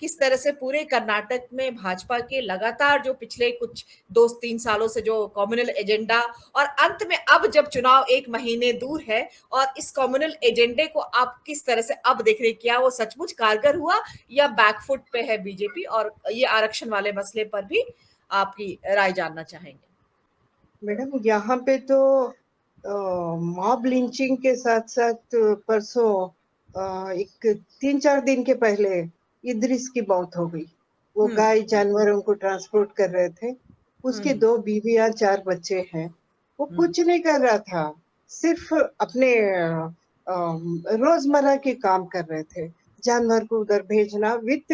किस तरह से पूरे कर्नाटक में भाजपा के लगातार जो पिछले कुछ 2-3 सालों से जो कम्युनल एजेंडा और अंत में अब जब चुनाव 1 महीने दूर है और इस कम्युनल एजेंडे को आप किस तरह से अब देख रहे हैं, क्या वो सचमुच कारगर हुआ या बैकफुट पे है बीजेपी? और ये आरक्षण वाले मसले पर भी आपकी राय जानना चाहेंगे। मैडम यहाँ पे तो मॉब लिंचिंग के साथ साथ परसों एक 3-4 दिन के पहले इद्रिस की मौत हो गई। वो गाय जानवरों को ट्रांसपोर्ट कर रहे थे। उसके 2 बीवियां 4 बच्चे हैं। वो कुछ नहीं कर रहा था, सिर्फ अपने रोजमर्रा के काम कर रहे थे। जानवर को उधर भेजना विथ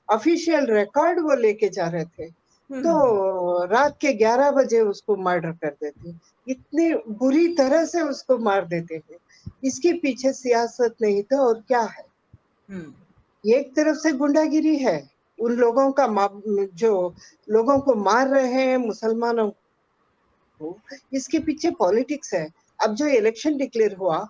ऑफिशियल रिकॉर्ड वो लेके जा रहे थे। तो रात के 11 बजे उसको मर्डर कर देते, इतनी बुरी तरह से उसको मार देते हैं। इसके पीछे सियासत नहीं तो और क्या है? एक तरफ से गुंडागिरी है, उन लोगों का जो लोगों को मार रहे हैं मुसलमानों को, इसके पीछे पॉलिटिक्स है। अब जो इलेक्शन डिक्लेयर हुआ,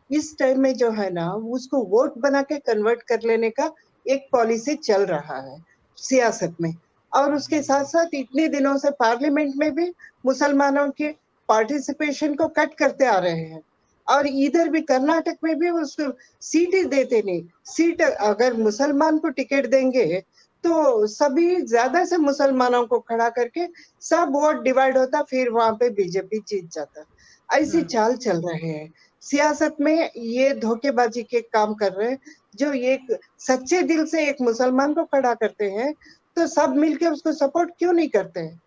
इस टाइम में जो है ना, उसको वोट बना के कन्वर्ट कर लेने का एक पॉलिसी चल रहा है सियासत में। और उसके साथ साथ इतने दिनों से पार्लियामेंट में भी मुसलमानों के पार्टिसिपेशन को कट करते आ रहे हैं। और इधर भी कर्नाटक में भी उसको सीट ही देते नहीं। सीट अगर मुसलमान को टिकट देंगे तो सभी ज्यादा से मुसलमानों को खड़ा करके सब वोट डिवाइड होता, फिर वहां पे बीजेपी जीत जाता। ऐसी चाल चल रहे हैं सियासत में। ये धोखेबाजी के काम कर रहे हैं। जो एक सच्चे दिल से एक मुसलमान को खड़ा करते हैं तो सब मिलके उसको सपोर्ट क्यों नहीं करते हैं?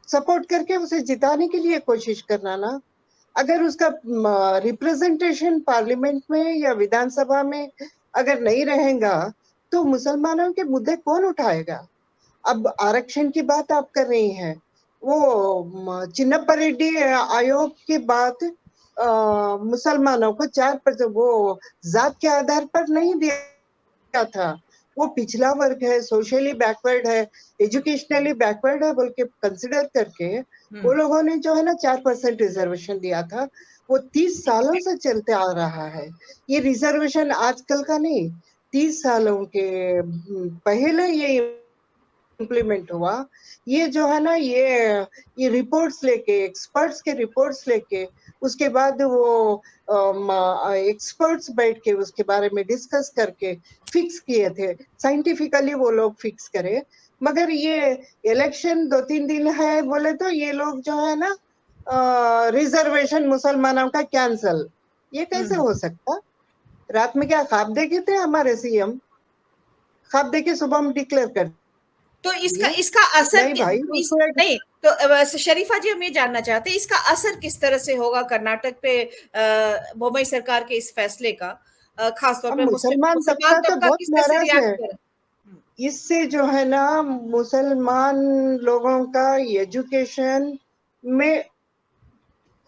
सपोर्ट करके उसे जिताने के लिए कोशिश करना ना। अगर उसका रिप्रेजेंटेशन पार्लियामेंट में या विधानसभा में अगर नहीं रहेगा तो मुसलमानों के मुद्दे कौन उठाएगा? अब आरक्षण की बात आप कर रही हैं, वो चिन्नप्पा रेड्डी आयोग के बाद मुसलमानों को 4% वो जात के आधार पर नहीं दिया था। वो पिछला वर्ग है, सोशली बैकवर्ड है, एजुकेशनली बैकवर्ड है बोल के कंसिडर करके वो लोगों ने जो है ना 4% रिजर्वेशन दिया था। वो 30 सालों से चलते आ रहा है। ये रिजर्वेशन आजकल का नहीं, 30 सालों के पहले ये इम्प्लीमेंट हुआ। ये जो है ना, ये रिपोर्ट्स लेके, एक्सपर्ट्स के रिपोर्ट्स लेके, उसके बाद वो एक्सपर्ट्स बैठ के उसके बारे में डिस्कस करके फिक्स किए थे। साइंटिफिकली वो लोग फिक्स करे। मगर ये इलेक्शन 2-3 दिन है बोले तो ये लोग जो है ना रिजर्वेशन मुसलमानों का कैंसल, ये कैसे हो सकता? रात में क्या ख्वाब देखे थे हमारे सीएम? ख्वाब देखे सुबह हम डिक्लेयर कर तो इसका असर नहीं भाई, नहीं तो शरीफा जी, हम ये जानना चाहते हैं इसका असर किस तरह से होगा कर्नाटक पे मुंबई सरकार के इस फैसले का, खासतौर अब पे मुसलमान मुसलमान तबका तो तबका बहुत किस तरह से नाराज रिएक्ट है। करे? इससे जो है ना मुसलमान लोगों का एजुकेशन में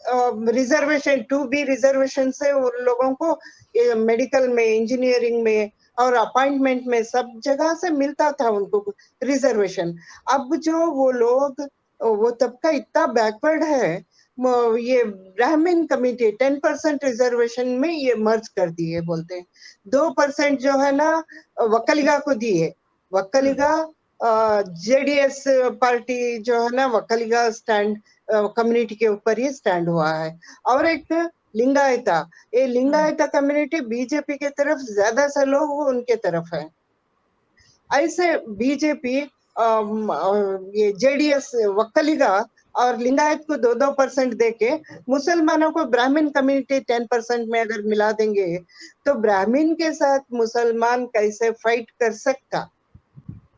रिजर्वेशन, 2B रिजर्वेशन से उन लोगों को मेडिकल में, इंजीनियरिंग में और अपॉइंटमेंट में सब जगह से मिलता था उनको रिजर्वेशन। अब जो वो लोग, वो तबका इतना बैकवर्ड है, ये ब्राह्मण कमिटी 10% रिजर्वेशन में ये मर्ज कर दिए बोलते हैं। 2% जो है ना वक्कलिगा को दिए। वक्कलिगा जेडीएस पार्टी जो है ना, वक्कलिगा स्टैंड कम्युनिटी के ऊपर ही स्टैंड हुआ है। और एक लिंगायता, ये लिंगायता कम्युनिटी बीजेपी के तरफ, ज्यादा से लोग उनके तरफ है। ऐसे बीजेपी ये जेडीएस वक्कलिगा और लिंगायत को 2-2% देके मुसलमानों को ब्राह्मण कम्युनिटी 10% में अगर मिला देंगे तो ब्राह्मण के साथ मुसलमान कैसे फाइट कर सकता?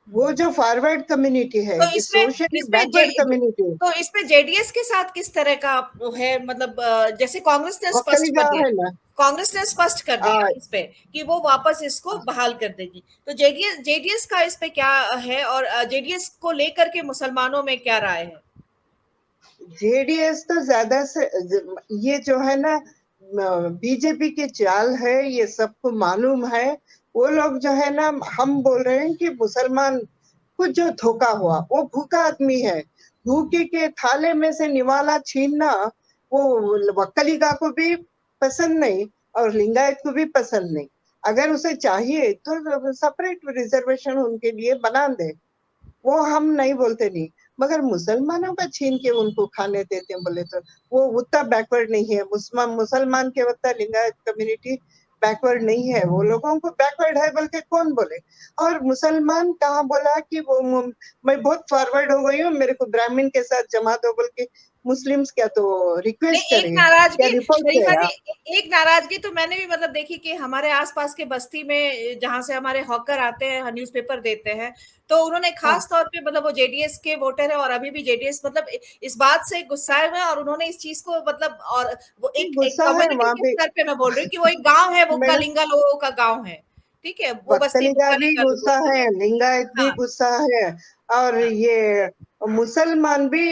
वो जो फॉरवर्ड कम्युनिटी है, तो ये सोशली बैकवर्ड कम्युनिटी जेडीएस के साथ किस तरह का वो है, मतलब जैसे कांग्रेस ने स्पष्ट वक्कलिगा कर दिया, है ना। कांग्रेस ने स्पष्ट कर दिया इस पे कि वो वापस इसको बहाल कर देगी, तो जेडीएस का इस पे क्या है और जेडीएस को लेकर के मुसलमानों में क्या राय है? जेडीएस तो ज्यादा से ये जो है ना बीजेपी की चाल है, ये सबको मालूम है। वो लोग जो है ना, हम बोल रहे हैं कि मुसलमान को जो धोखा हुआ, वो भूखा आदमी है। भूखे के थाले में से निवाला छीनना वो वक्कलिगा को भी पसंद नहीं और लिंगायत को भी पसंद नहीं। अगर उसे चाहिए तो सेपरेट रिजर्वेशन उनके लिए बना दे, वो हम नहीं बोलते नहीं, मगर मुसलमानों का छीन के उनको खाने देते हैं बोले तो वो उतना बैकवर्ड नहीं है। मुसलमान के उतना लिंगायत कम्युनिटी बैकवर्ड नहीं है, वो लोगों को बैकवर्ड है बोल के कौन बोले। और मुसलमान कहाँ बोला कि वो मैं बहुत फॉरवर्ड हो गई हूँ, मेरे को ब्राह्मण के साथ जमा दो बोल के मुस्लिम्स क्या तो नहीं, रिक्वेस्ट एक करे, क्या नाराजगी रिपोर्ट शरीफा जी, किया। एक नाराजगी तो मैंने भी मतलब देखी कि हमारे आसपास के बस्ती में जहां से हमारे हॉकर आते हैं, न्यूज़पेपर देते हैं, तो उन्होंने हाँ, खास तौर पे मतलब वो जेडीएस के वोटर है और अभी भी जेडीएस मतलब इस बात से गुस्साए हुए हैं और उन्होंने इस चीज को मतलब और वो एक गुस्सा है कम्युनिटी वहां के पे। स्तर पे मैं बोल रही हूँ कि वो एक गांव है, वो मैडम, कलिंगा लोगों का गांव है, ठीक है, वो बस्ती वक्कलिगा भी कलिंगा लोगों गुस्सा की है, है। लिंगायत भी हाँ, गुस्सा है, और हाँ, ये मुसलमान भी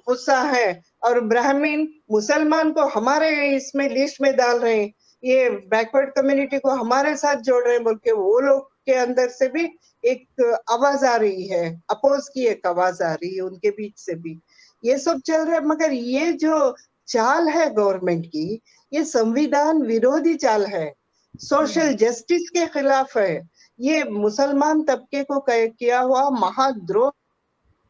गुस्सा है, और ब्राह्मण मुसलमान को हमारे इसमें लिस्ट में डाल रहे हैं, ये बैकवर्ड कम्युनिटी को हमारे साथ जोड़ रहे हैं बोल के वो लोग के अंदर से भी एक आवाज आ रही है, अपोज की एक आवाज आ रही है उनके बीच से भी। ये सब चल रहा है, मगर ये जो चाल है गवर्नमेंट की, ये संविधान विरोधी चाल है, सोशल जस्टिस के खिलाफ है, ये मुसलमान तबके को किया हुआ महाद्रोह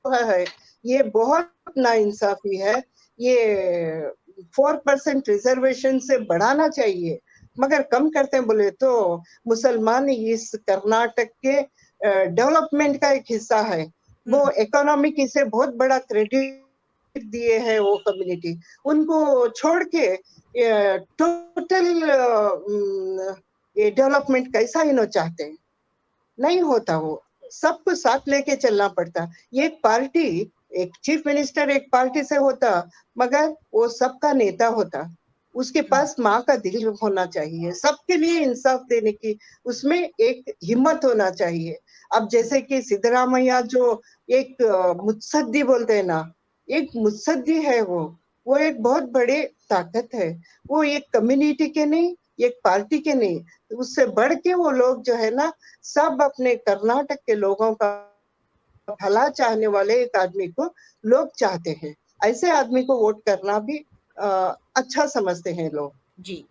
है, ये बहुत नाइंसाफी है। ये 4% रिजर्वेशन से बढ़ाना चाहिए, मगर कम करते हैं बोले तो मुसलमान इस कर्नाटक के डेवलपमेंट का एक हिस्सा है, वो इकोनॉमिक इसे बहुत बड़ा क्रेडिट दिए हैं वो कम्युनिटी, उनको छोड़ के टोटल ये डेवलपमेंट कैसा इन्हों चाहते हैं, नहीं होता वो, सबको साथ लेके चलना पड़ता। ये एक पार्टी, एक चीफ मिनिस्टर एक पार्टी से होता, मगर वो सबका नेता होता, उसके पास माँ का दिल होना चाहिए, सबके लिए इंसाफ देने की उसमें एक हिम्मत होना चाहिए। अब जैसे कि सिद्धरामैया जो एक मुत्सद्दी बोलते हैं ना, एक मुत्सद्दी है वो एक बहुत बड़े ताकत है, वो एक कम्युनिटी के नहीं, एक पार्टी के नहीं, उससे बढ़ के वो लोग जो है ना, सब अपने कर्नाटक के लोगों का भला चाहने वाले एक आदमी को लोग चाहते हैं, ऐसे आदमी को वोट करना भी अच्छा समझते हैं लोग। जी।